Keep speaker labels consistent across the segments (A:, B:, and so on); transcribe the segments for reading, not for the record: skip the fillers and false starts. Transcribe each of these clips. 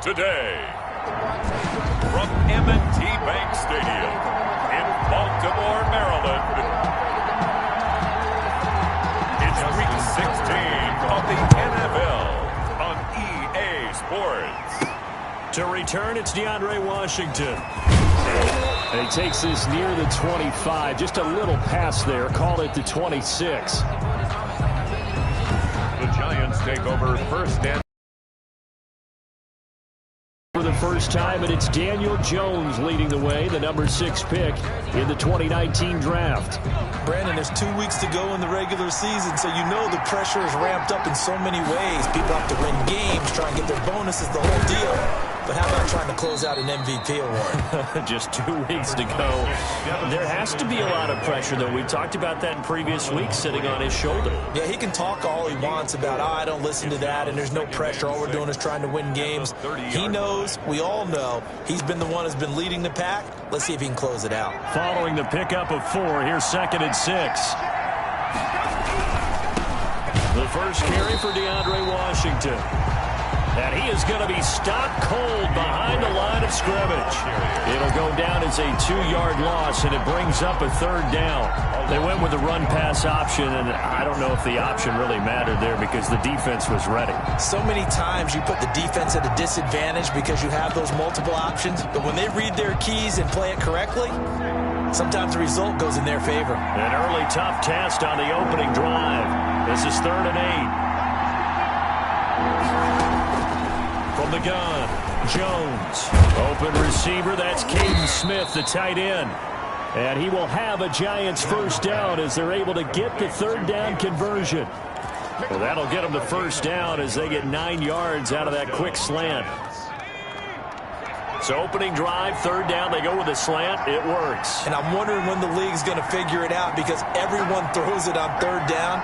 A: today. From M&T Bank Stadium in Baltimore, Maryland, it's Week 16 of the NFL on EA Sports.
B: To return, it's DeAndre Washington. And he takes this near the 25. Just a little pass there. Call it the 26.
A: The Giants take over first and
B: for the first time, and it's Daniel Jones leading the way, the number 6 pick in the 2019 draft.
C: Brandon, there's 2 weeks to go in the regular season, so you know the pressure is ramped up in so many ways. People have to win games, try and get their bonuses, the whole deal. But how about trying to close out an MVP award?
B: Just 2 weeks to go. There has to be a lot of pressure, though. We talked about that in previous weeks, sitting on his shoulder.
C: Yeah, he can talk all he wants about, I don't listen to that, and there's no pressure. All we're doing is trying to win games. He knows, we all know, he's been the one who's been leading the pack. Let's see if he can close it out.
B: Following the pickup of 4, here's 2nd and 6. The first carry for DeAndre Washington. And he is going to be stopped cold behind the line of scrimmage. It'll go down as a 2-yard loss, and it brings up a 3rd down. They went with the run-pass option, and I don't know if the option really mattered there because the defense was ready.
C: So many times you put the defense at a disadvantage because you have those multiple options, but when they read their keys and play it correctly, sometimes the result goes in their favor.
B: An early tough test on the opening drive. This is 3rd and 8. From the gun, Jones. Open receiver, that's Caden Smith, the tight end. And he will have a Giants first down as they're able to get the 3rd down conversion. Well, that'll get them the first down as they get 9 yards out of that quick slant. So opening drive, 3rd down, they go with a slant. It works.
C: And I'm wondering when the league's going to figure it out because everyone throws it on 3rd down.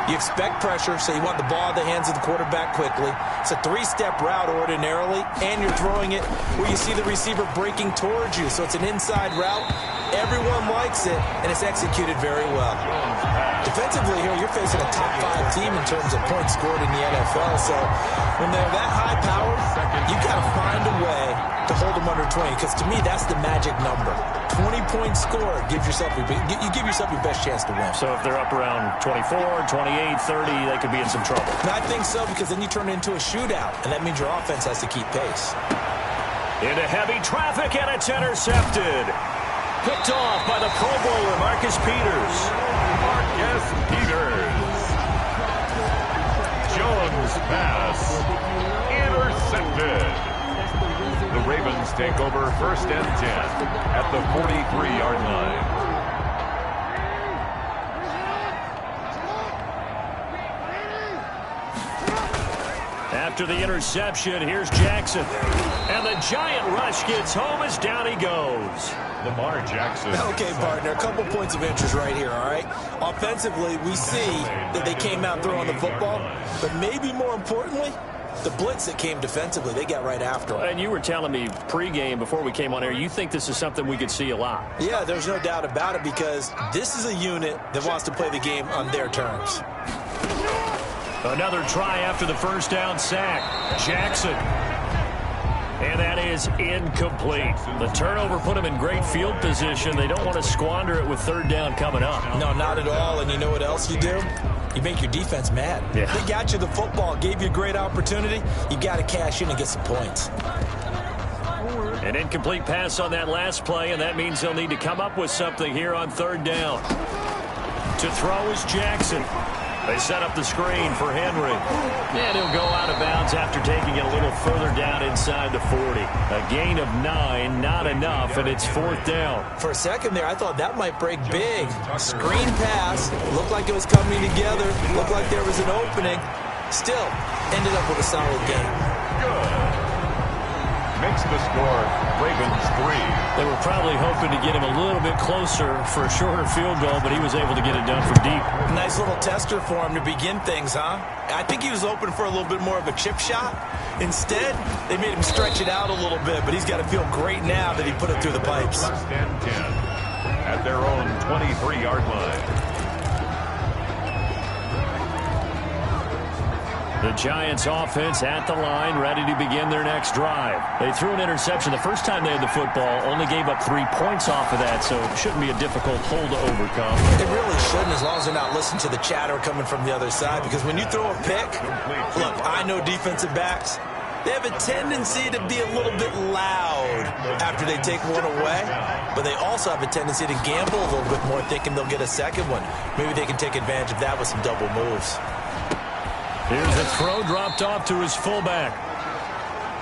C: You expect pressure, so you want the ball in the hands of the quarterback quickly. It's a 3-step route ordinarily, and you're throwing it where you see the receiver breaking towards you. So it's an inside route. Everyone likes it, and it's executed very well. Defensively here, you're facing a top 5 team in terms of points scored in the NFL. So when they're that high-powered, you've got to find a way to hold them under 20, because to me, that's the magic number. 20-point score gives yourself you give yourself your best chance to win.
B: So if they're up around 24, 28, 30, they could be in some trouble.
C: And I think so, because then you turn it into a shootout, and that means your offense has to keep pace.
B: Into heavy traffic, and it's intercepted. Picked off by the Pro Bowler, Marcus Peters.
A: Marcus Peters. Jones pass. Intercepted. The Ravens take over first and 10 at the 43-yard line.
B: After the interception, here's Jackson. And the giant rush gets home as down he goes.
A: Lamar Jackson.
C: Okay, partner, a couple points of interest right here, all right? Offensively, we see that they came out throwing the football, but maybe more importantly, the blitz that came defensively, they got right after him.
B: And you were telling me pregame before we came on air, you think this is something we could see a lot.
C: Yeah, there's no doubt about it because this is a unit that wants to play the game on their terms.
B: Another try after the first down sack. Jackson. And that is incomplete. The turnover put them in great field position. They don't want to squander it with 3rd down coming up.
C: No, not at all. And you know what else you do? You make your defense mad.
B: Yeah.
C: They got you the football, gave you a great opportunity. You got to cash in and get some points.
B: An incomplete pass on that last play, and that means they'll need to come up with something here on 3rd down. To throw is Jackson. They set up the screen for Henry. And he'll go out of bounds after taking it a little further down inside the 40. A gain of 9, not enough, and it's 4th down.
C: For a second there, I thought that might break big. Screen pass. Looked like it was coming together. Looked like there was an opening. Still, ended up with a solid game.
A: Good. Makes the score Ravens 3.
B: They were probably hoping to get him a little bit closer for a shorter field goal, but he was able to get it done from deep.
C: Nice little tester for him to begin things, huh? I think he was open for a little bit more of a chip shot. Instead, they made him stretch it out a little bit, but he's got to feel great now that he put it through the pipes.
A: First and 10 at their own 23-yard line.
B: The Giants offense at the line, ready to begin their next drive. They threw an interception the first time they had the football, only gave up 3 points off of that, so it shouldn't be a difficult hole to overcome.
C: It really shouldn't, as long as they're not listening to the chatter coming from the other side, because when you throw a pick, look, I know defensive backs, they have a tendency to be a little bit loud after they take one away, but they also have a tendency to gamble a little bit more, thinking they'll get a second one. Maybe they can take advantage of that with some double moves.
B: Here's a throw dropped off to his fullback.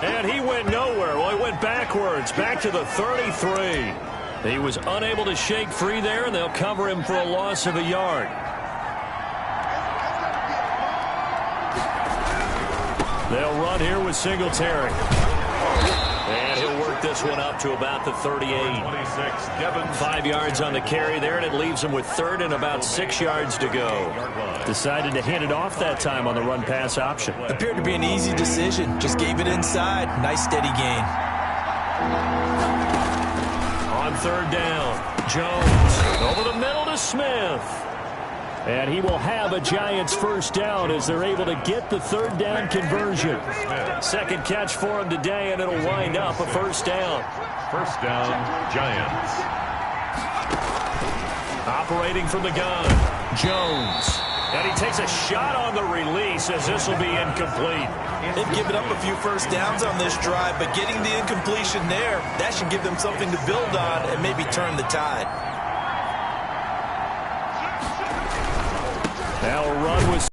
B: And he went nowhere. Well, he went backwards, back to the 33. He was unable to shake free there, and they'll cover him for a loss of a yard. They'll run here with Singletary. And he'll work this one up to about the 38. 5 yards on the carry there, and it leaves him with 3rd and about 6 yards to go. Decided to hand it off that time on the run-pass option.
C: Appeared to be an easy decision. Just gave it inside. Nice steady gain.
B: On 3rd down, Jones over the middle to Smith. And he will have a Giants first down as they're able to get the 3rd down conversion. Second catch for him today, and it'll wind up a first down.
A: First down, Giants.
B: Operating from the gun, Jones. And he takes a shot on the release as this will be incomplete.
C: They've given up a few first downs on this drive, but getting the incompletion there, that should give them something to build on and maybe turn the tide.
B: Now a run with...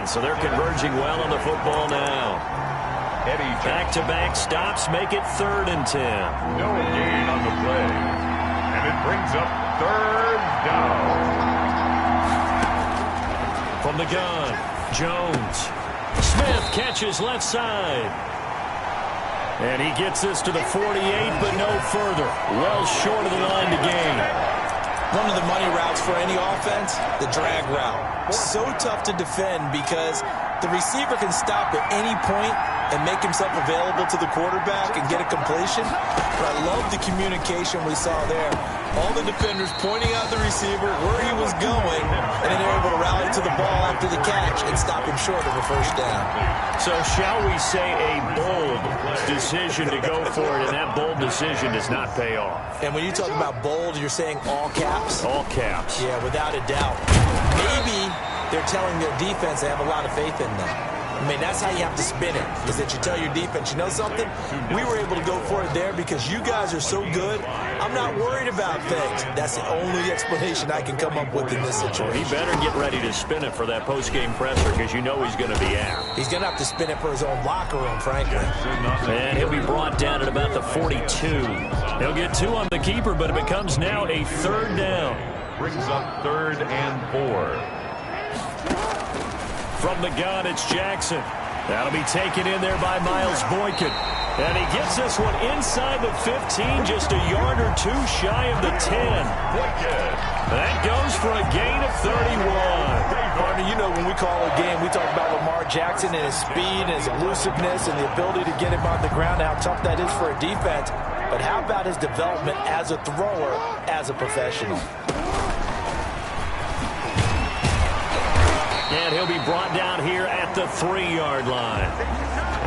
B: So they're converging well on the football now. Back-to-back stops make it 3rd and 10.
A: No gain on the play. And it brings up 3rd down.
B: From the gun, Jones. Smith catches left side. And he gets this to the 48, but no further. Well short of the line to gain.
C: One of the money routes for any offense, the drag route. So tough to defend because the receiver can stop at any point and make himself available to the quarterback and get a completion. But I love the communication we saw there. All the defenders pointing out the receiver, where he was going, and then they're able to rally to the ball after the catch and stop him short of a first down.
B: So shall we say a bold decision to go for it, and that bold decision does not pay off.
C: And when you talk about bold, you're saying all caps?
B: All caps.
C: Yeah, without a doubt. Maybe they're telling their defense they have a lot of faith in them. I mean, that's how you have to spin it, is that you tell your defense, you know something? We were able to go for it there because you guys are so good. I'm not worried about things. That's the only explanation I can come up with in this situation.
B: He better get ready to spin it for that post-game presser because you know he's going to be out.
C: He's going to have to spin it for his own locker room, frankly.
B: And he'll be brought down at about the 42. He'll get 2 on the keeper, but it becomes now a 3rd down.
A: Brings up 3rd and 4.
B: From the gun, it's Jackson. That'll be taken in there by Miles Boykin. And he gets this one inside the 15, just a yard or 2 shy of the 10. That goes for a gain of 31.
C: Partner, you know when we call a game, we talk about Lamar Jackson and his speed and his elusiveness and the ability to get him on the ground, how tough that is for a defense. But how about his development as a thrower, as a professional?
B: And he'll be brought down here at the 3-yard line.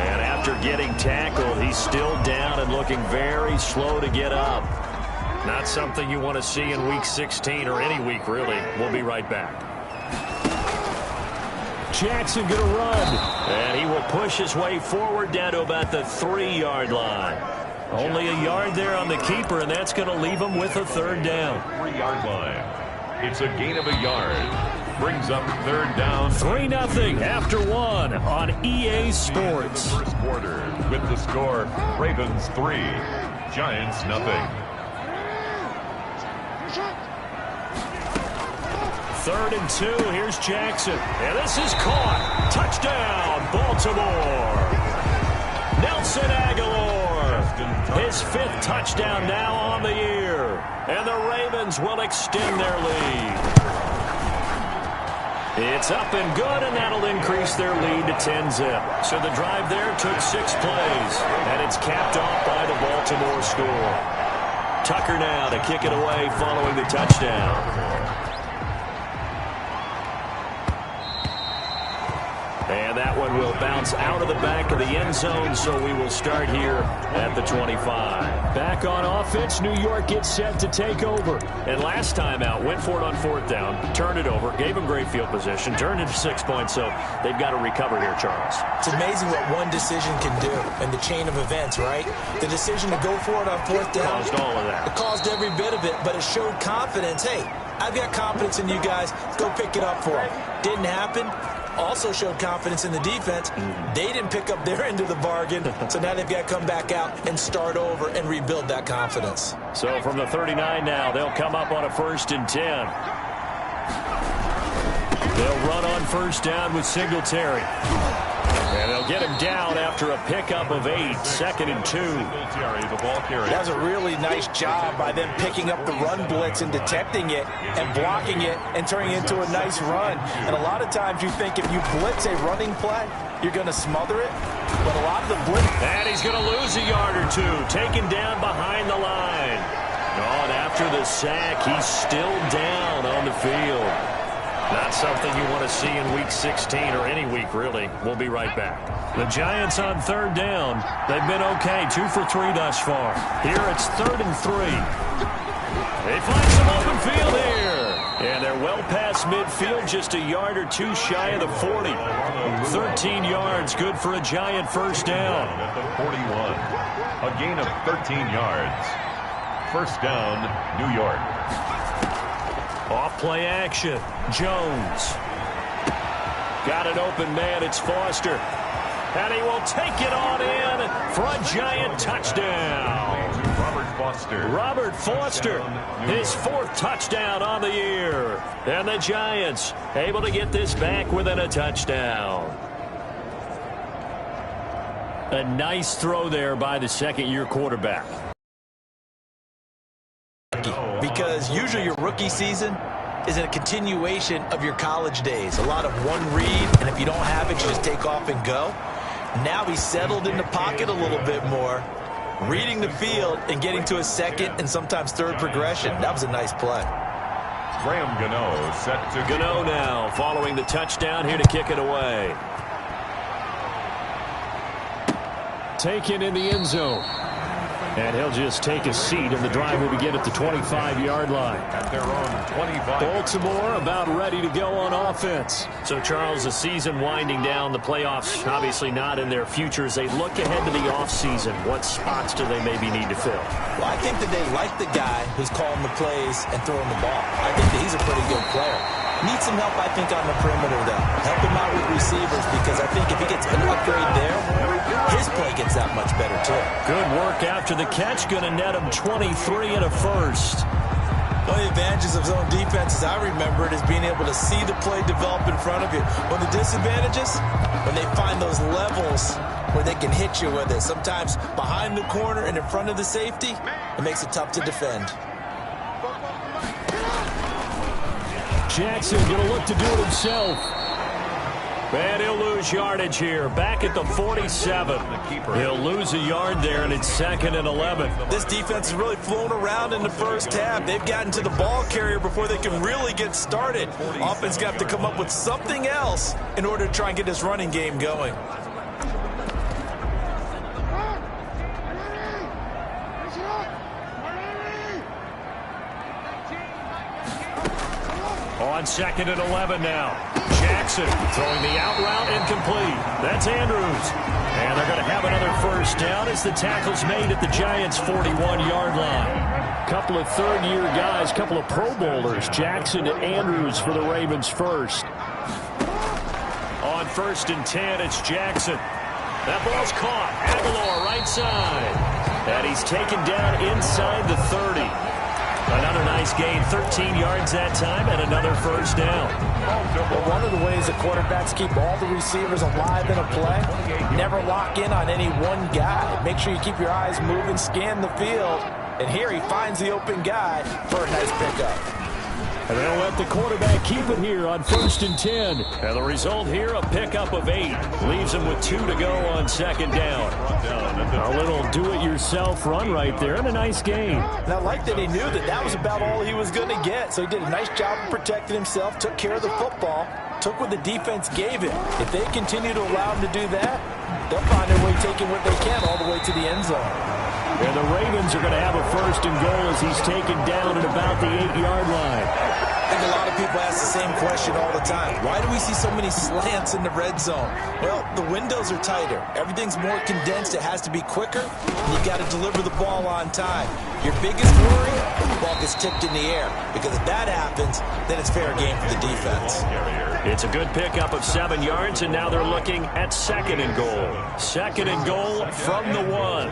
B: And after getting tackled, he's still down and looking very slow to get up. Not something you want to see in Week 16 or any week, really. We'll be right back. Jackson going to run. And he will push his way forward down to about the 3-yard line. Only a yard there on the keeper, and that's going to leave him with a 3rd down.
A: 3-yard line. It's a gain of a yard. Brings up 3rd down.
B: 3-0 after 1 on EA Sports.
A: First quarter with the score, Ravens 3, Giants 0.
B: 3rd and 2. Here's Jackson. And this is caught. Touchdown, Baltimore. Nelson Aguilar. His 5th touchdown now on the year. And the Ravens will extend their lead. It's up and good, and that'll increase their lead to 10-zip. So the drive there took 6 plays, and it's capped off by the Baltimore score. Tucker now to kick it away following the touchdown. And that one will bounce out of the back of the end zone, so we will start here at the 25.
D: Back on offense, New York gets set to take over.
B: And last time out, went for it on 4th down, turned it over, gave him great field position, turned it to 6 points, so they've got to recover here, Charles.
C: It's amazing what one decision can do in the chain of events, right? The decision to go for it on 4th down.
B: Caused all of that.
C: It caused every bit of it, but it showed confidence. Hey, I've got confidence in you guys. Go pick it up for them. Didn't happen. Also showed confidence in the defense. They didn't pick up their end of the bargain, so now they've got to come back out and start over and rebuild that confidence.
B: So from the 39 now, they'll come up on a 1st and 10. They'll run on 1st down with Singletary. And they'll get him down after a pickup of 8, 2nd and 2.
C: That was a really nice job by them picking up the run blitz and detecting it and blocking it and turning it into a nice run. And a lot of times you think if you blitz a running play, you're going to smother it. But a lot of the blitz...
B: And he's going to lose a yard or two. Taken down behind the line. Oh, and after the sack, he's still down on the field. Not something you want to see in Week 16 or any week, really. We'll be right back. The Giants on 3rd down. They've been okay, 2 for 3 thus far. Here it's 3rd and 3. They find some open field here. And they're well past midfield, just a yard or two shy of the 40. 13 yards, good for a Giant 1st down.
A: At the 41, a gain of 13 yards. 1st down, New York.
B: Off play action. Jones. Got an open man. It's Foster. And he will take it on in for a Giant touchdown. Robert Foster, his 4th touchdown on the year. And the Giants able to get this back within a touchdown. A nice throw there by the 2nd-year quarterback.
C: Because usually your rookie season is a continuation of your college days. A lot of one read, and if you don't have it, you just take off and go. Now he's settled in the pocket a little bit more, reading the field and getting to a 2nd and sometimes 3rd progression. That was a nice play.
A: Graham Gano set to
B: Gano now following the touchdown here to kick it away.
D: Taken in the end zone.
B: And he'll just take a seat, and the drive will begin at the 25-yard line.
A: at their own 25.
D: Baltimore about ready to go on offense.
B: So, Charles, the season winding down, the playoffs obviously not in their future. As they look ahead to the offseason, what spots do they maybe need to fill?
C: Well, I think that they like the guy who's calling the plays and throwing the ball. I think that he's a pretty good player. Needs some help, I think, on the perimeter, though. Help him out with receivers, because I think if he gets an upgrade there, his play gets that much better, too.
B: Good work after the catch. Going to net him 23 and a first.
C: One of the advantages of zone defense, as I remember it, is being able to see the play develop in front of you. One of the disadvantages, when they find those levels where they can hit you with it, sometimes behind the corner and in front of the safety, it makes it tough to defend.
D: Jackson going to look to do it himself.
B: And he'll lose yardage here. Back at the 47. He'll lose a yard there, and it's 2nd and 11.
C: This defense has really flown around in the first half. They've gotten to the ball carrier before they can really get started. Offense got to come up with something else in order to try and get this running game going.
B: On 2nd and 11 now. Jackson throwing the out route incomplete. That's Andrews. And they're going to have another first down as the tackle's made at the Giants' 41-yard line.
D: Couple of third-year guys, couple of Pro Bowlers. Jackson and Andrews for the Ravens first.
B: On 1st and 10, it's Jackson. That ball's caught. Aguilar right side. And he's taken down inside the 30. Another nice gain, 13 yards that time, and another first down.
C: Well, one of the ways the quarterbacks keep all the receivers alive in a play, never lock in on any one guy. Make sure you keep your eyes moving, scan the field, and here he finds the open guy for a nice pickup.
D: And they'll let the quarterback keep it here on 1st and 10.
B: And the result here, a pickup of 8. Leaves him with 2 to go on 2nd down.
D: A little do-it-yourself run right there and a nice gain.
C: And I like that he knew that that was about all he was going to get. So he did a nice job of protecting himself, took care of the football, took what the defense gave him. If they continue to allow him to do that, they'll find their way taking what they can all the way to the end zone.
D: And the Ravens are going to have a 1st and goal as he's taken down at about the 8-yard line.
C: I think a lot of people ask the same question all the time. Why do we see so many slants in the red zone? Well, the windows are tighter. Everything's more condensed. It has to be quicker. And you've got to deliver the ball on time. Your biggest worry, the ball gets tipped in the air. Because if that happens, then it's fair game for the defense.
B: It's a good pickup of 7 yards, and now they're looking at 2nd and goal. 2nd and goal from the 1.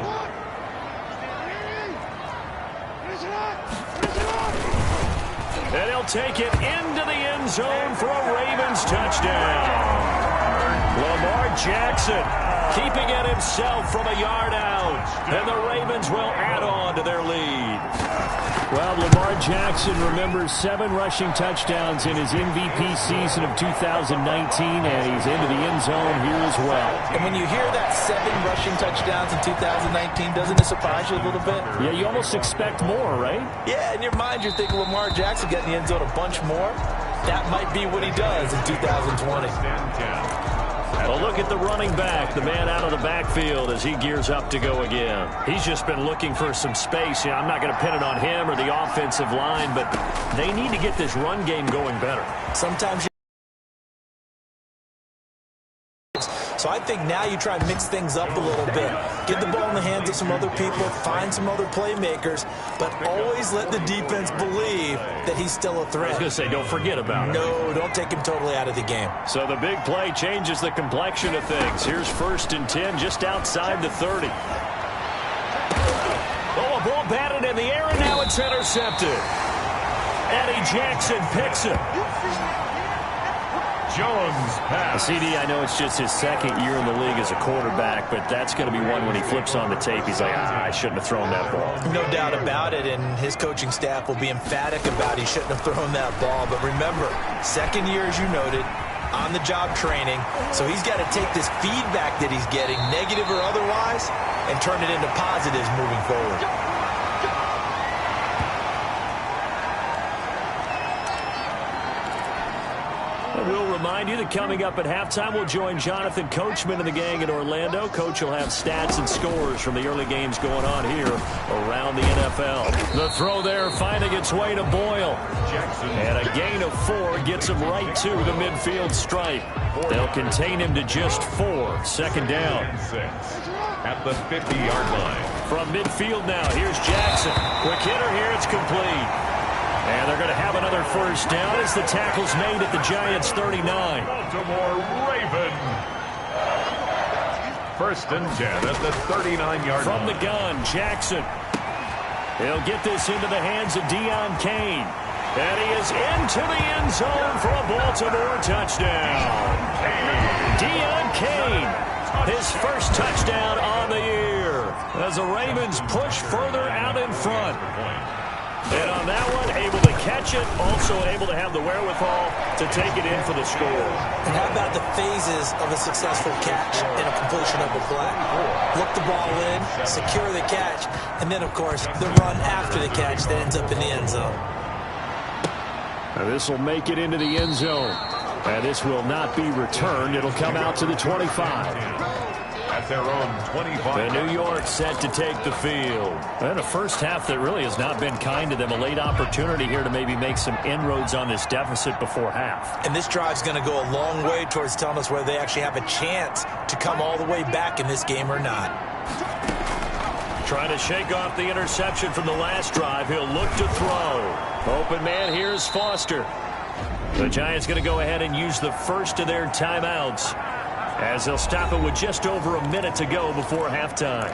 B: And he'll take it into the end zone for a Ravens touchdown. Lamar Jackson keeping it himself from a yard out. And the Ravens will add on to their lead.
D: Well, Lamar Jackson remembers 7 rushing touchdowns in his MVP season of 2019, and he's into the end zone here as well.
C: And when you hear that 7 rushing touchdowns in 2019, doesn't it surprise you a little bit?
D: Yeah, you almost expect more, right?
C: Yeah, in your mind you're thinking Lamar Jackson got in the end zone a bunch more. That might be what he does in 2020.
B: Well, look at the running back, the man out of the backfield as he gears up to go again. He's just been looking for some space. I'm not going to pin it on him or the offensive line, but they need to get this run game going better.
C: Sometimes So I think now you try and mix things up a little bit. Get the ball in the hands of some other people, find some other playmakers, but always let the defense believe that he's still a threat.
B: I was going to say, don't forget about it.
C: No, don't take him totally out of the game.
B: So the big play changes the complexion of things. Here's 1st and 10 just outside the 30. Oh, a ball batted in the air, and now it's intercepted. Eddie Jackson picks it.
A: Jones pass.
B: CD, I know it's just his 2nd year in the league as a quarterback, but that's going to be one when he flips on the tape. He's like, I shouldn't have thrown that ball.
C: No doubt about it, and his coaching staff will be emphatic about he shouldn't have thrown that ball. But remember, 2nd year, as you noted, on-the-job training. So he's got to take this feedback that he's getting, negative or otherwise, and turn it into positives moving forward.
B: We'll remind you that coming up at halftime, we'll join Jonathan Coachman and the gang in Orlando. Coach will have stats and scores from the early games going on here around the NFL. The throw there finding its way to Boyle. And a gain of 4 gets him right to the midfield stripe. They'll contain him to just 4. 2nd down.
A: At the 50-yard line.
B: From midfield now, here's Jackson. Quick hitter here, it's complete. And they're going to have another 1st down as the tackle's made at the Giants' 39.
A: Baltimore Raven. 1st and 10 at the 39-yard line.
B: From the gun, Jackson. He'll get this into the hands of Deon Cain. And he is into the end zone for a Baltimore touchdown. Deon Cain, his 1st touchdown on the year as the Ravens push further out in front. And on that one, able to catch it, also able to have the wherewithal to take it in for the score.
C: And how about the phases of a successful catch and a completion of a play? Look the ball in, secure the catch, and then, of course, the run after the catch that ends up in the end zone.
D: Now this will make it into the end zone. And this will not be returned. It'll come out to the 25.
A: At their own 25.
B: The New York set to take the field. And a first half that really has not been kind to them. A late opportunity here to maybe make some inroads on this deficit before half.
C: And this drive's going to go a long way towards telling us whether they actually have a chance to come all the way back in this game or not.
B: Trying to shake off the interception from the last drive. He'll look to throw. Open man, here's Foster. The Giants going to go ahead and use the first of their timeouts, as they'll stop it with just over a minute to go before halftime.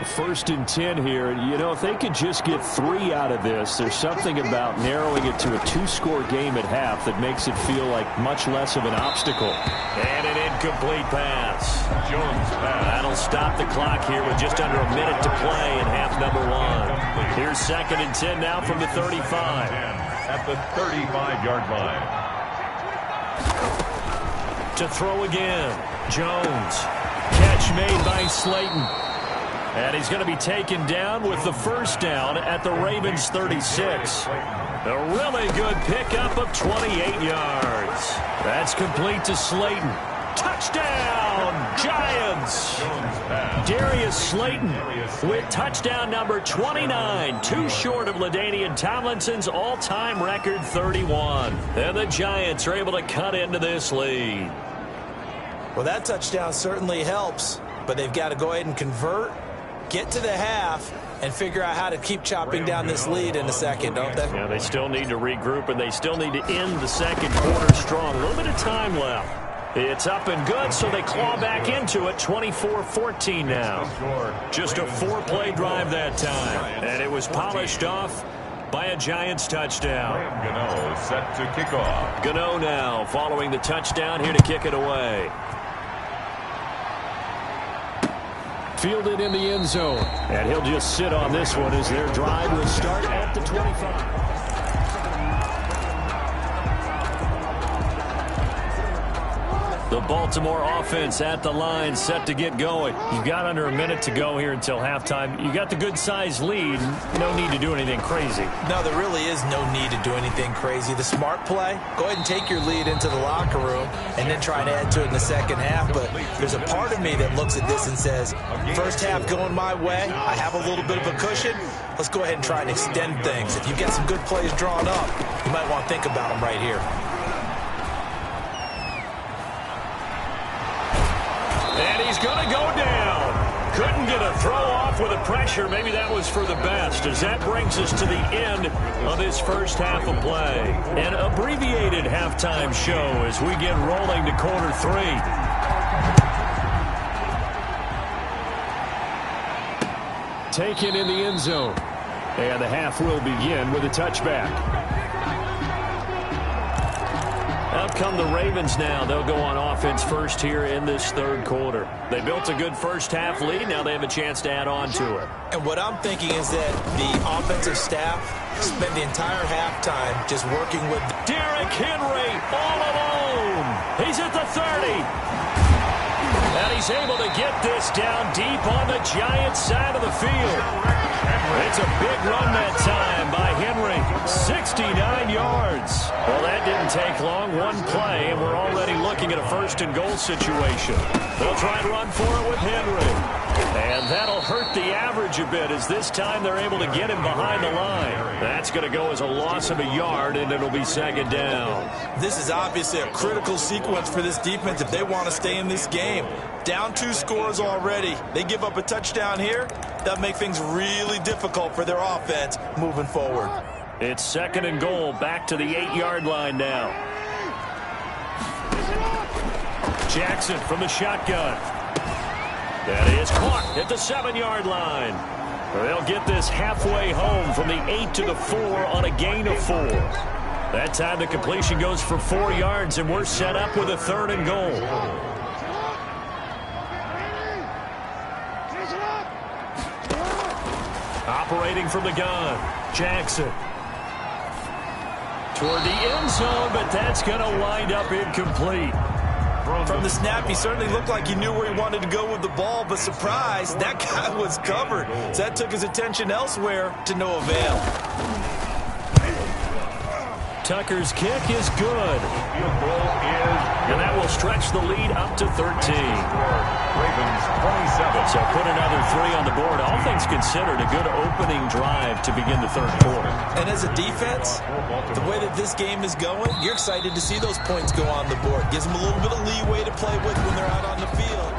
D: 1st and 10 here. You know, if they could just get 3 out of this, there's something about narrowing it to a 2-score game at half that makes it feel like much less of an obstacle.
B: And an incomplete pass.
A: Jones pass.
B: That'll stop the clock here with just under a minute to play in half number 1. Here's 2nd and 10 now from the 35.
A: At the 35-yard line.
B: To throw again. Jones. Catch made by Slayton. And he's going to be taken down with the 1st down at the Ravens 36. A really good pickup of 28 yards. That's complete to Slayton. Touchdown, Giants! Darius Slayton with touchdown number 29, too short of LaDainian Tomlinson's all-time record 31. And the Giants are able to cut into this lead.
C: Well, that touchdown certainly helps, but they've got to go ahead and convert, get to the half, and figure out how to keep chopping down this lead in the second, don't they?
B: Yeah, they still need to regroup, and they still need to end the second quarter strong. A little bit of time left. It's up and good, so they claw back into it. 24-14 now. Just a 4-play drive that time. And it was polished off by a Giants touchdown.
A: Gano set to kick off.
B: Gano now following the touchdown here to kick it away.
D: Fielded in the end zone. And he'll just sit on this one as their drive will start at the 25.
B: The Baltimore offense at the line, set to get going. You've got under a minute to go here until halftime. You got the good-sized lead. No need to do anything crazy.
C: No, there really is no need to do anything crazy. The smart play, go ahead and take your lead into the locker room and then try to add to it in the second half. But there's a part of me that looks at this and says, first half going my way, I have a little bit of a cushion. Let's go ahead and try and extend things. If you've got some good plays drawn up, you might want to think about them right here.
B: And he's going to go down. Couldn't get a throw off with the pressure. Maybe that was for the best, as that brings us to the end of this first half of play. An abbreviated halftime show as we get rolling to quarter 3.
D: Taken in the end zone. And the half will begin with a touchback.
B: Out come the Ravens now. They'll go on offense first here in this third quarter. They built a good first half lead. Now they have a chance to add on to it.
C: And what I'm thinking is that the offensive staff spent the entire halftime just working with
B: Derrick Henry all alone. He's at the 30. And he's able to get this down deep on the Giants side of the field. It's a big run that time by Henry. 69 yards. Well, that didn't take long. One play, and we're already looking at a 1st and goal situation. They'll try to run for it with Henry. And that'll hurt the average a bit, as this time they're able to get him behind the line. That's going to go as a loss of a yard, and it'll be 2nd down.
C: This is obviously a critical sequence for this defense if they want to stay in this game. Down 2 scores already. They give up a touchdown here. That'll make things really difficult for their offense moving forward.
B: It's 2nd and goal, back to the 8-yard line now. Jackson from the shotgun. That is caught at the 7-yard line. They'll get this halfway home from the 8 to the 4 on a gain of 4. That time the completion goes for 4 yards, and we're set up with a 3rd and goal. Operating from the gun, Jackson. Toward the end zone, but that's going to wind up incomplete.
C: From the snap, he certainly looked like he knew where he wanted to go with the ball, but surprise, that guy was covered. So that took his attention elsewhere to no avail.
B: Tucker's kick is good. And that will stretch the lead up to 13.
A: Ravens 27.
B: So put another 3 on the board. All things considered, a good opening drive to begin the third quarter.
C: And as a defense, the way that this game is going, you're excited to see those points go on the board. Gives them a little bit of leeway to play with when they're out on the field.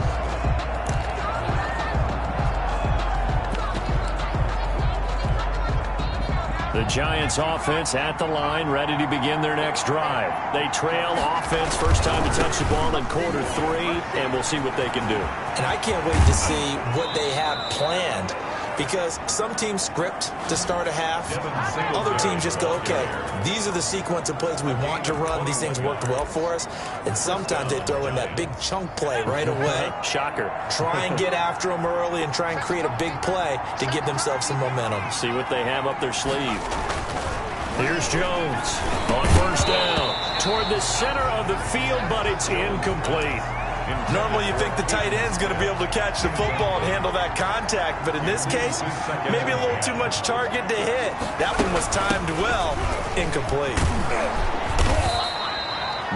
B: The Giants offense at the line, ready to begin their next drive. They trail offense, first time to touch the ball in quarter 3, and we'll see what they can do.
C: And I can't wait to see what they have planned, because some teams script to start a half. Other teams just go, okay, these are the sequence of plays we want to run. These things worked well for us. And sometimes they throw in that big chunk play right away.
B: Shocker.
C: Try and get after them early and try and create a big play to give themselves some momentum.
B: See what they have up their sleeve. Here's Jones on first down. Toward the center of the field, but it's incomplete.
C: Normally you think the tight end's going to be able to catch the football and handle that contact, but in this case, maybe a little too much target to hit. That one was timed well, incomplete.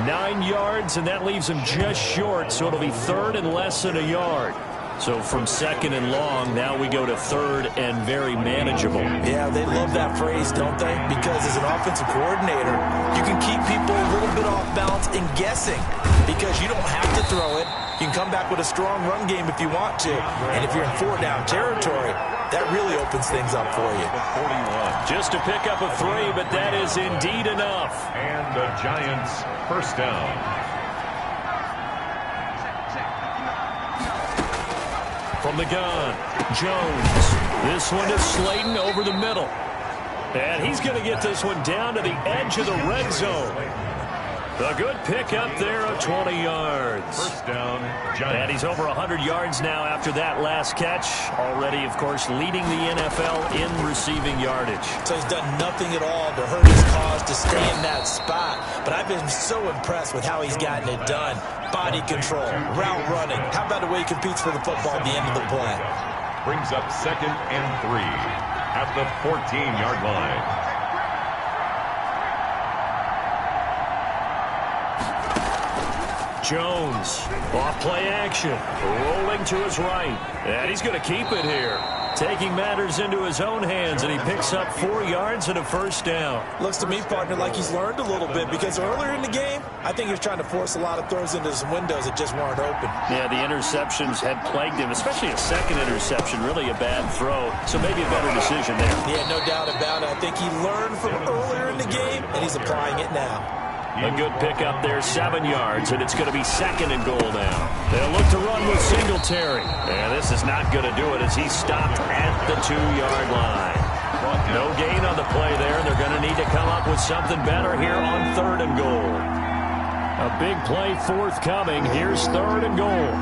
B: 9 yards, and that leaves him just short, so it'll be third and less than a yard. So from second and long, now we go to third and very manageable.
C: Yeah, they love that phrase, don't they? Because as an offensive coordinator, you can keep people a little bit off balance and guessing, because you don't have to throw it. You can come back with a strong run game if you want to. And if you're in 4-down territory, that really opens things up for you.
B: Just to pick up a 3, but that is indeed enough.
A: And the Giants first down.
B: From the gun, Jones. This one is Slayton over the middle. And he's going to get this one down to the edge of the red zone. A good pick up there of 20 yards.
A: First down, Giants.
B: And he's over 100 yards now after that last catch. Already, of course, leading the NFL in receiving yardage.
C: So he's done nothing at all to hurt his cause to stay in that spot. But I've been so impressed with how he's gotten it done. Body control, route running. How about the way he competes for the football at the end of the play?
A: Brings up second and 3 at the 14-yard line.
B: Jones, off play action, rolling to his right, and he's going to keep it here. Taking matters into his own hands, and he picks up 4 yards and a first down.
C: Looks to me, partner, like he's learned a little bit, because earlier in the game, I think he was trying to force a lot of throws into some windows that just weren't open.
B: Yeah, the interceptions had plagued him, especially a second interception, really a bad throw, so maybe a better decision there.
C: Yeah, no doubt about it. I think he learned from earlier in the game, and he's applying it now.
B: A good pickup there, 7 yards, and it's going to be second and goal now. They'll look to run with Singletary. And this is not going to do it as he's stopped at the 2-yard line. No gain on the play there, and they're going to need to come up with something better here on third and goal. A big play forthcoming. Here's third and goal.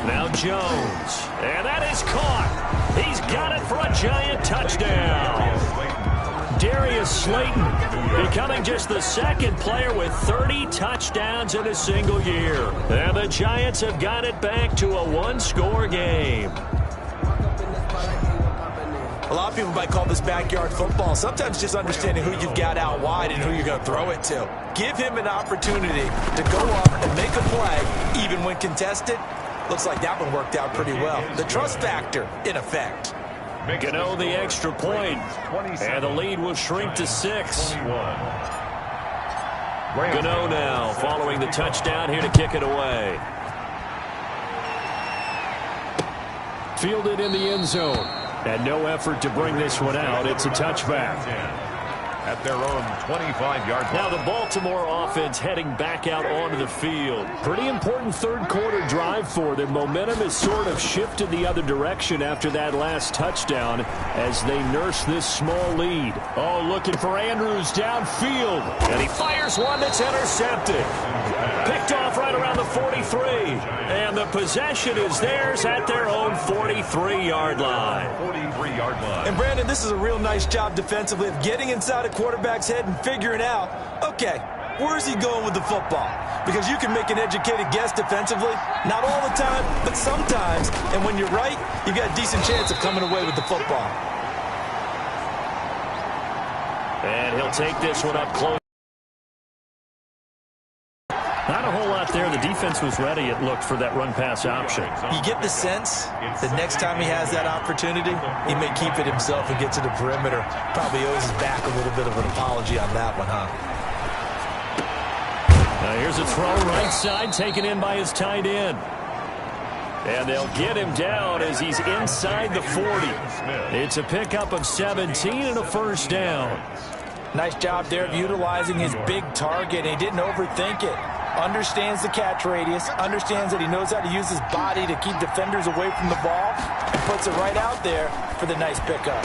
B: Now Jones. And that is caught. He's got it for a Giant touchdown. Darius Slayton becoming just the second player with 30 touchdowns in a single year. And the Giants have got it back to a one-score game.
C: A lot of people might call this backyard football. Sometimes just understanding who you've got out wide and who you're going to throw it to. Give him an opportunity to go up and make a play, even when contested. Looks like that one worked out pretty well. The trust factor, in effect.
B: Gano the extra point, and the lead will shrink to 6. Gano now following the touchdown here to kick it away. Fielded in the end zone, and no effort to bring this one out. It's a touchback.
A: At their own 25-yard line.
B: Now the Baltimore offense heading back out onto the field. Pretty important third-quarter drive for them. Momentum has sort of shifted the other direction after that last touchdown as they nurse this small lead. Oh, looking for Andrews downfield. And he fires one that's intercepted. Picked off right around the 43. And the possession is theirs at their own 43-yard line.
A: 43-yard line.
C: And Brandon, this is a real nice job defensively of getting inside a quarterback's head and figuring out, okay, where's he going with the football? Because you can make an educated guess defensively, not all the time, but sometimes. And when you're right, you've got a decent chance of coming away with the football.
B: And he'll take this one up close. Not a whole lot there. The defense was ready, it looked, for that run-pass option.
C: You get the sense that next time he has that opportunity, he may keep it himself and get to the perimeter. Probably owes his back a little bit of an apology on that one, huh?
B: Now here's a throw right side, taken in by his tight end.
D: And they'll get him down as he's inside the 40. It's a pickup of 17 and a first down.
C: Nice job there of utilizing his big target. He didn't overthink it. Understands the catch radius, understands that he knows how to use his body to keep defenders away from the ball, and puts it right out there for the nice pickup.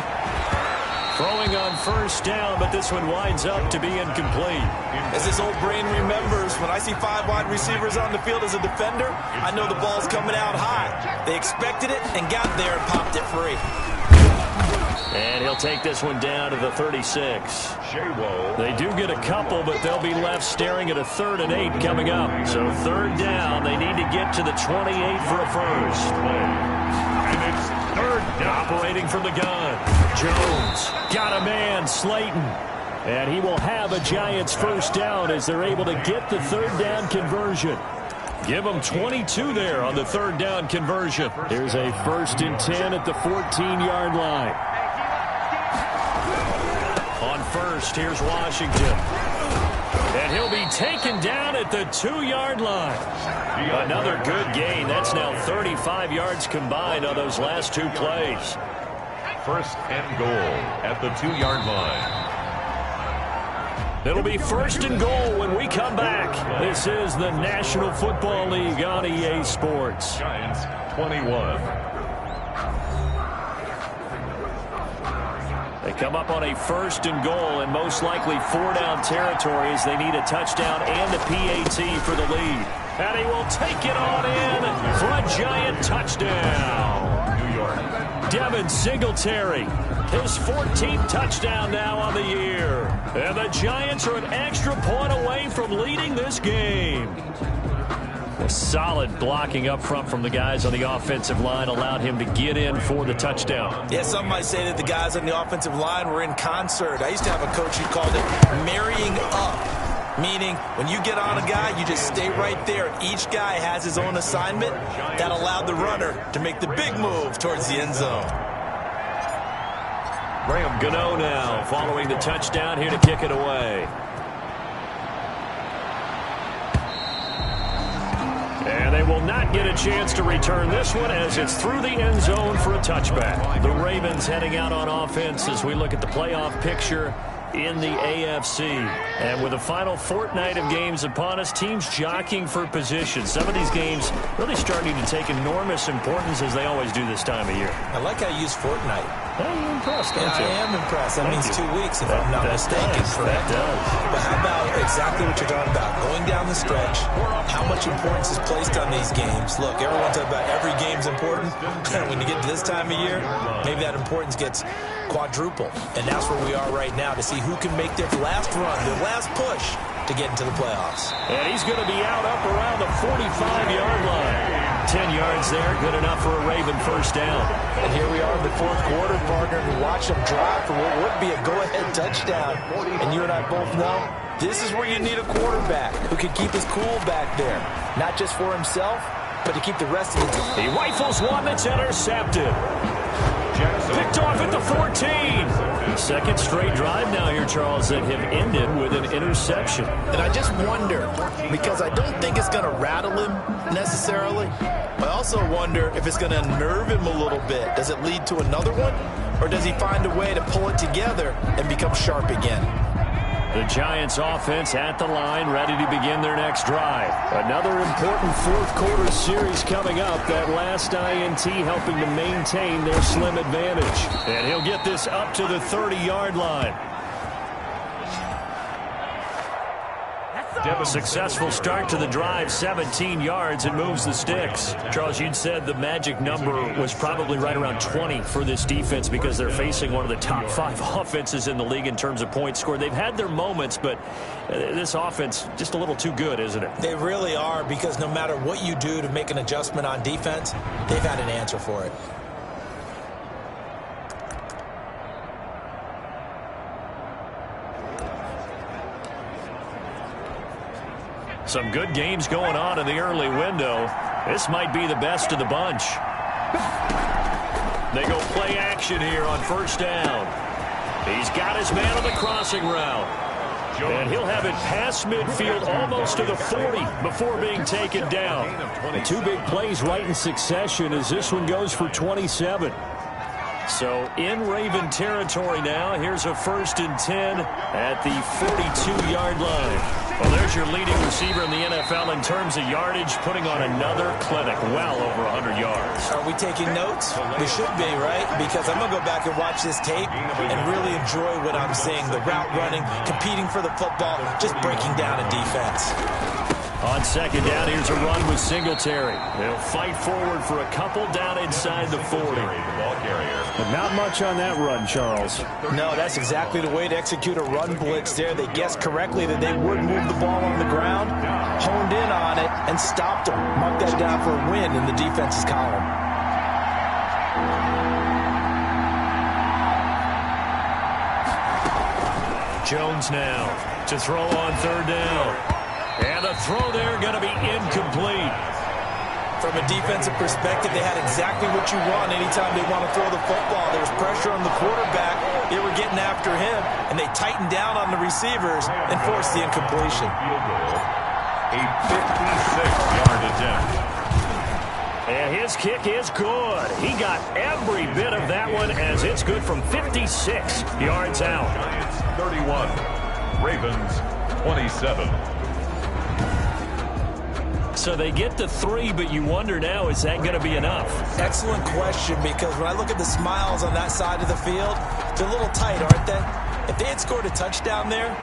D: Throwing on first down, but this one winds up to be incomplete.
C: As his old brain remembers, when I see 5 wide receivers on the field as a defender, I know the ball's coming out high. They expected it and got there and popped it free.
D: And he'll take this one down to the 36. They do get a couple, but they'll be left staring at a 3rd and 8 coming up. So 3rd down, they need to get to the 28 for a first.
A: And it's 3rd down.
D: Operating from the gun. Jones got a man, Slayton. And he will have a Giants first down as they're able to get the 3rd down conversion. Give them 22 there on the 3rd down conversion. Here's a 1st and 10 at the 14-yard line. On first, here's Washington. And he'll be taken down at the 2-yard line. Another good gain. That's now 35 yards combined on those last 2 plays.
A: 1st and goal at the 2-yard line.
D: It'll be 1st and goal when we come back. This is the National Football League on EA Sports.
A: Giants 21.
D: They come up on a 1st and goal and most likely 4-down territory as they need a touchdown and a PAT for the lead. And he will take it on in for a Giant touchdown.
A: New York.
D: Devin Singletary, his 14th touchdown now on the year. And the Giants are an extra point away from leading this game. A solid blocking up front from the guys on the offensive line allowed him to get in for the touchdown.
C: Yeah, some might say that the guys on the offensive line were in concert. I used to have a coach who called it marrying up, meaning when you get on a guy, you just stay right there. Each guy has his own assignment. That allowed the runner to make the big move towards the end zone.
D: Graham Gano now following the touchdown here to kick it away. And they will not get a chance to return this one as it's through the end zone for a touchback. The Ravens heading out on offense as we look at the playoff picture in the AFC. And with the final fortnight of games upon us, teams jockeying for position. Some of these games really starting to take enormous importance as they always do this time of year.
C: I like how you use fortnight.
D: Oh, you're impressed, don't you?
C: I am impressed. That means 2 weeks, if I'm not mistaken.
D: That does.
C: But how about exactly what you're talking about? Going down the stretch, how much importance is placed on these games. Look, everyone talks about every game's important. When you get to this time of year, maybe that importance gets quadruple. And that's where we are right now to see who can make their last run, their last push to get into the playoffs.
D: And he's going to be out up around the 45-yard line. 10 yards there, good enough for a Raven first down.
C: And here we are in the 4th quarter, partner, and watch them drive for what would be a go-ahead touchdown. And you and I both know this is where you need a quarterback who can keep his cool back there. Not just for himself, but to keep the rest of the team.
D: He rifles one that's intercepted. Picked off at the 14. Second straight drive now here, Charles, that have ended with an interception.
C: And I just wonder, because I don't think it's going to rattle him necessarily. I also wonder if it's going to unnerve him a little bit. Does it lead to another one? Or does he find a way to pull it together and become sharp again?
D: The Giants offense at the line, ready to begin their next drive. Another important 4th quarter series coming up. That last INT helping to maintain their slim advantage. And he'll get this up to the 30-yard line. Successful start to the drive, 17 yards, and moves the sticks. Charles, you'd said the magic number was probably right around 20 for this defense because they're facing one of the top 5 offenses in the league in terms of points scored. They've had their moments, but this offense just a little too good, isn't it?
C: They really are, because no matter what you do to make an adjustment on defense, they've had an answer for it.
D: Some good games going on in the early window. This might be the best of the bunch. They go play action here on first down. He's got his man on the crossing route. And he'll have it past midfield, almost to the 40, before being taken down. And two big plays right in succession as this one goes for 27. So in Raven territory now. Here's a 1st and 10 at the 42-yard line. Well, there's your leading receiver in the NFL in terms of yardage, putting on another clinic, well over 100 yards.
C: Are we taking notes? We should be, right? Because I'm going to go back and watch this tape and really enjoy what I'm seeing. The route running, competing for the football, just breaking down a defense.
D: On 2nd down, here's a run with Singletary. They'll fight forward for a couple down inside the 40.
E: But not much on that run, Charles.
C: No, that's exactly the way to execute a run blitz there. They guessed correctly that they would move the ball on the ground, honed in on it, and stopped them. Mark that down for a win in the defense's column.
D: Jones now to throw on 3rd down. And the throw there going to be incomplete.
C: From a defensive perspective, they had exactly what you want anytime they want to throw the football. There was pressure on the quarterback. They were getting after him, and they tightened down on the receivers and forced the incompletion.
A: A 56-yard attempt.
D: And his kick is good. He got every bit of that one as it's good from 56 yards out.
A: Giants 31, Ravens 27.
D: So they get to 3, but you wonder now, is that going to be enough?
C: Excellent question, because when I look at the smiles on that side of the field, they're a little tight, aren't they? If they had scored a touchdown there,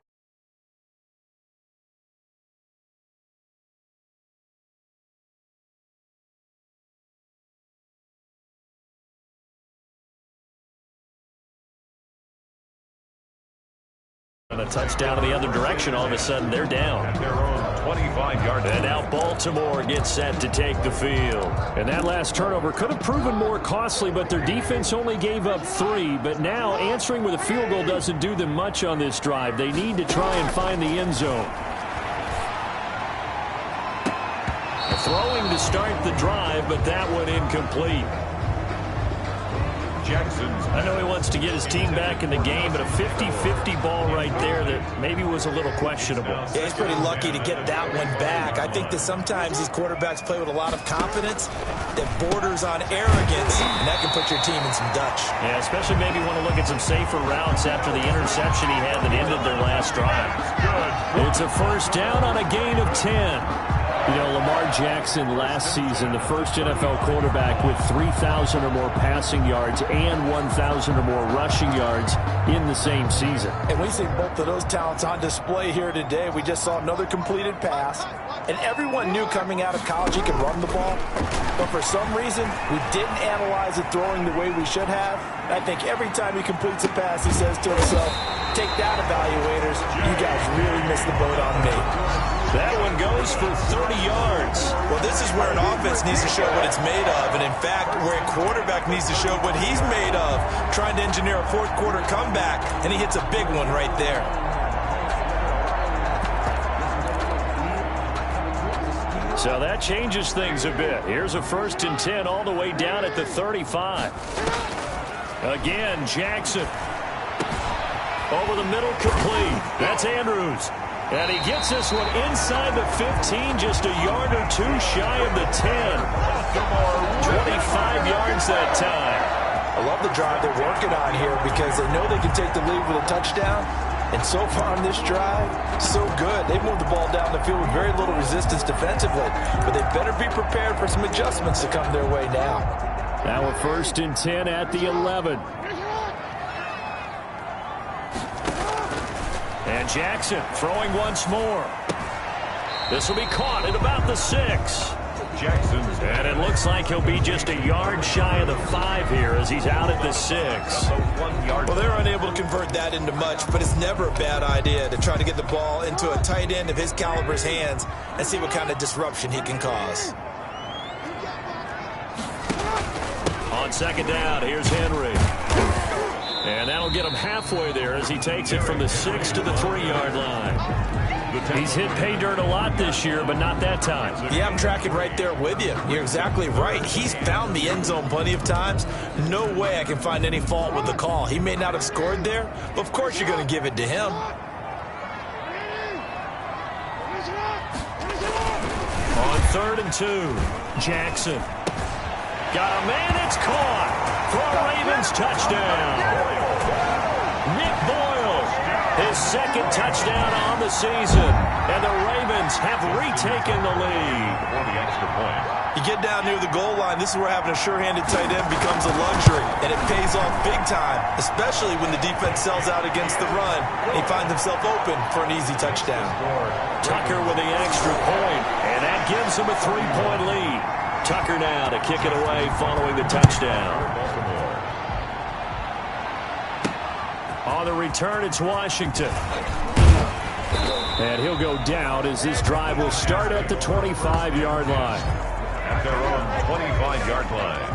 D: and a touchdown in the other direction, all of a sudden they're down.
A: At their own 25-yard line.
D: And now Baltimore gets set to take the field.
E: And that last turnover could have proven more costly, but their defense only gave up 3. But now answering with a field goal doesn't do them much on this drive. They need to try and find the end zone.
D: Throwing to start the drive, but that one incomplete.
A: Jackson's.
D: I know he wants to get his team back in the game, but a 50-50 ball right there that maybe was a little questionable.
C: yeah, he's pretty lucky to get that one back. I think that sometimes these quarterbacks play with a lot of confidence that borders on arrogance, and that can put your team in some Dutch.
D: Yeah, especially maybe want to look at some safer routes after the interception he had that ended their last drive.
E: It's a 1st down on a gain of 10. You know, Lamar Jackson last season, the first NFL quarterback with 3,000 or more passing yards and 1,000 or more rushing yards in the same season.
C: And we see both of those talents on display here today. We just saw another completed pass, and everyone knew coming out of college he could run the ball. But for some reason, we didn't analyze it throwing the way we should have. I think every time he completes a pass, he says to himself, take that, evaluators. You guys really missed the boat on me.
D: That one goes for 30 yards.
C: Well, this is where an offense needs to show what it's made of, and in fact, where a quarterback needs to show what he's made of, trying to engineer a 4th quarter comeback, and he hits a big one right there.
D: So that changes things a bit. Here's a 1st and 10 all the way down at the 35. Again, Jackson. Over the middle, complete. That's Andrews. And he gets this one inside the 15, just a yard or 2 shy of the 10. 25 yards that time.
C: I love the drive they're working on here because they know they can take the lead with a touchdown. And so far on this drive, so good. They've moved the ball down the field with very little resistance defensively. But they better be prepared for some adjustments to come their way now.
E: Now a 1st and 10 at the 11.
D: And Jackson throwing once more. This will be caught at about the 6.
A: Jackson's.
D: And it looks like he'll be just a yard shy of the 5 here as he's out at the 6.
C: Well, they're unable to convert that into much, but it's never a bad idea to try to get the ball into a tight end of his caliber's hands and see what kind of disruption he can cause.
D: On 2nd down, here's Henry. And that'll get him halfway there as he takes it from the 6 to the 3-yard line.
E: He's hit pay dirt a lot this year, but not that time.
C: Yeah, I'm tracking right there with you. You're exactly right. He's found the end zone plenty of times. No way I can find any fault with the call. He may not have scored there, but of course you're going to give it to him.
B: On 3rd and 2, Jackson. Got a man, it's caught for a Ravens touchdown. Nick Boyle, his second touchdown on the season, and the Ravens have retaken the lead.
A: For the extra point.
C: You get down near the goal line, this is where having a sure-handed tight end becomes a luxury, and it pays off big time, especially when the defense sells out against the run, and he finds himself open for an easy touchdown.
B: Tucker with the extra point, and that gives him a 3-point lead. Tucker now to kick it away following the touchdown. On the return, it's Washington. And he'll go down as this drive will start at the 25-yard line.
A: At their own 25-yard line.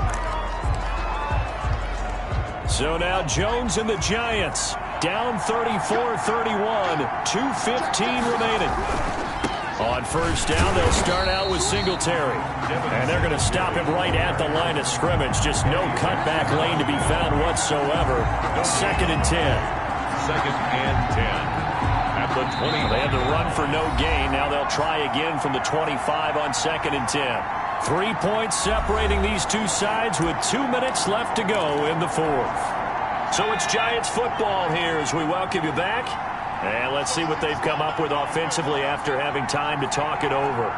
B: So now Jones and the Giants down 34-31, 2:15 remaining. On 1st down, they'll start out with Singletary. And they're going to stop him right at the line of scrimmage. Just no cutback lane to be found whatsoever. 2nd and 10.
A: 2nd and 10. At the 20.
B: They had to run for no gain. Now they'll try again from the 25 on 2nd and 10. 3 points separating these two sides with 2 minutes left to go in the 4th. So it's Giants football here as we welcome you back. And let's see what they've come up with offensively after having time to talk it over.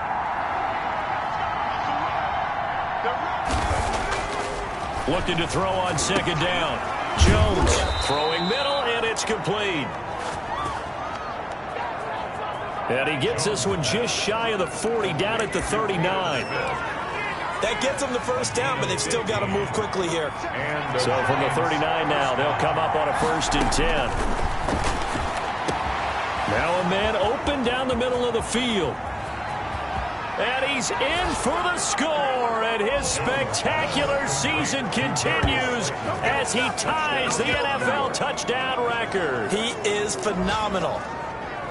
B: Looking to throw on 2nd down. Jones throwing middle, and it's complete. And he gets this one just shy of the 40, down at the 39.
C: That gets them the 1st down, but they've still got to move quickly here.
B: So from the 39 now, they'll come up on a 1st and 10. Now a man open down the middle of the field. And he's in for the score, and his spectacular season continues as he ties the NFL touchdown record.
C: He is phenomenal.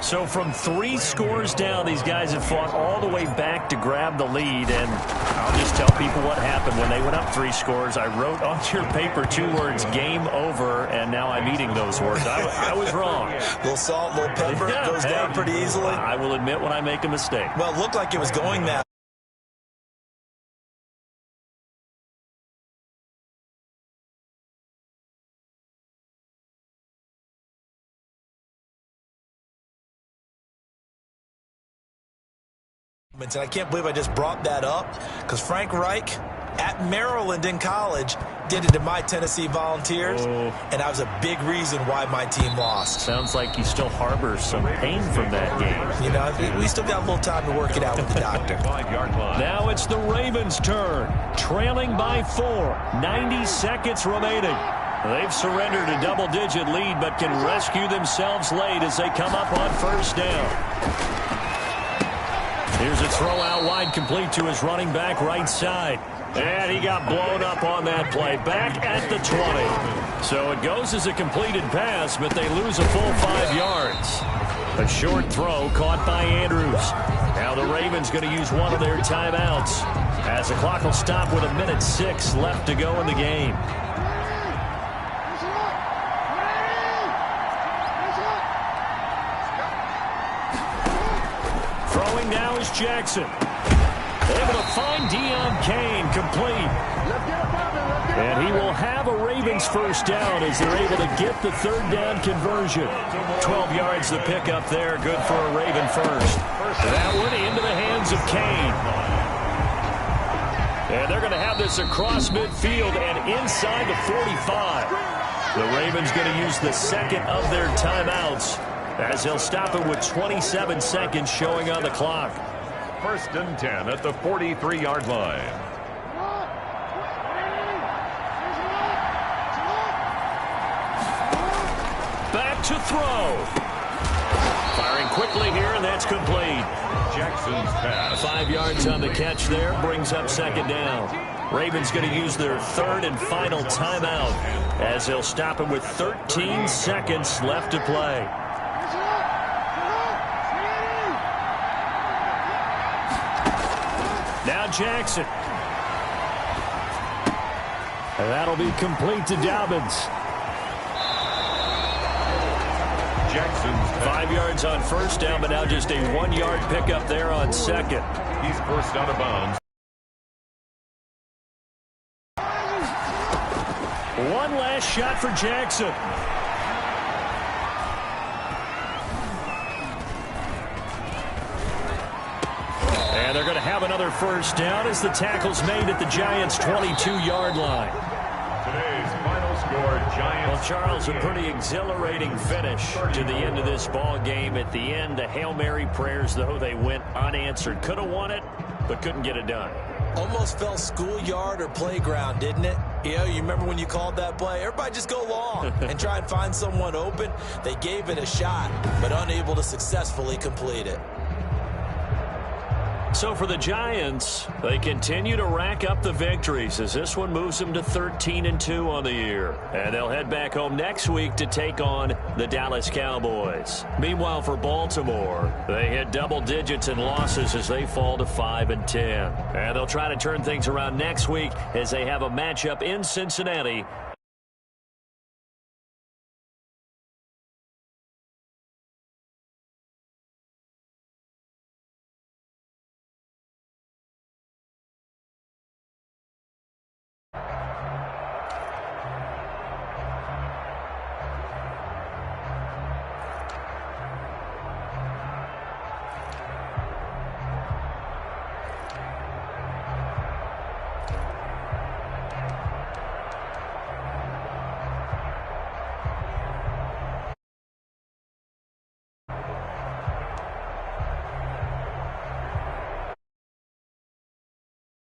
B: So from 3 scores down, these guys have fought all the way back to grab the lead, and I'll just tell people what happened when they went up 3 scores. I wrote on your paper 2 words, game over, and now I'm eating those words. I was wrong.
C: A little salt, a little pepper,
B: Yeah,
C: goes down pretty easily.
B: I will admit when I make a mistake.
C: Well, it looked like it was going that. And I can't believe I just brought that up because Frank Reich at Maryland in college did it to my Tennessee Volunteers, and that was a big reason why my team lost.
B: Sounds like you still harbor some pain from that game.
C: You know, we still got a little time to work it out with the doctor.
A: 5-yard line.
B: Now it's the Ravens' turn, trailing by 4, 90 seconds remaining. They've surrendered a double-digit lead but can rescue themselves late as they come up on 1st down. Here's a throw out wide, complete to his running back right side. And he got blown up on that play, back at the 20. So it goes as a completed pass, but they lose a full 5 yards. A short throw caught by Andrews. Now the Ravens going to use one of their timeouts as the clock will stop with 1:06 left to go in the game. Throwing now is Jackson. Able to find Deion Kane, complete. And he will have a Ravens 1st down as they're able to get the 3rd down conversion. 12 yards the pickup there, good for a Raven 1st. That one into the hands of Kane. And they're going to have this across midfield and inside the 45. The Ravens going to use the 2nd of their timeouts as they'll stop it with 27 seconds showing on the clock.
A: 1st and 10 at the 43-yard line.
B: Back to throw. Firing quickly here, and that's complete.
A: Jackson's pass.
B: 5 yards on the catch there, brings up 2nd down. Ravens going to use their 3rd and final timeout as they'll stop it with 13 seconds left to play. Now Jackson. And that'll be complete to Dobbins.
A: Jackson's
B: 5 yards on first down, but now just a 1-yard pickup there on second.
A: He's forced out of bounds.
B: One last shot for Jackson. And they're going to have another first down as the tackle's made at the Giants' 22-yard line.
A: Today's final score, Giants.
B: Well, Charles, a pretty exhilarating finish to the end of this ball game. At the end, the Hail Mary prayers, though, they went unanswered. Could have won it, but couldn't get it done.
C: Almost felt schoolyard or playground, didn't it? You know, you remember when you called that play? Everybody just go long and try and find someone open. They gave it a shot, but unable to successfully complete it.
B: So for the Giants, they continue to rack up the victories as this one moves them to 13-2 on the year. And they'll head back home next week to take on the Dallas Cowboys. Meanwhile, for Baltimore, they hit double digits in losses as they fall to 5-10. And they'll try to turn things around next week as they have a matchup in Cincinnati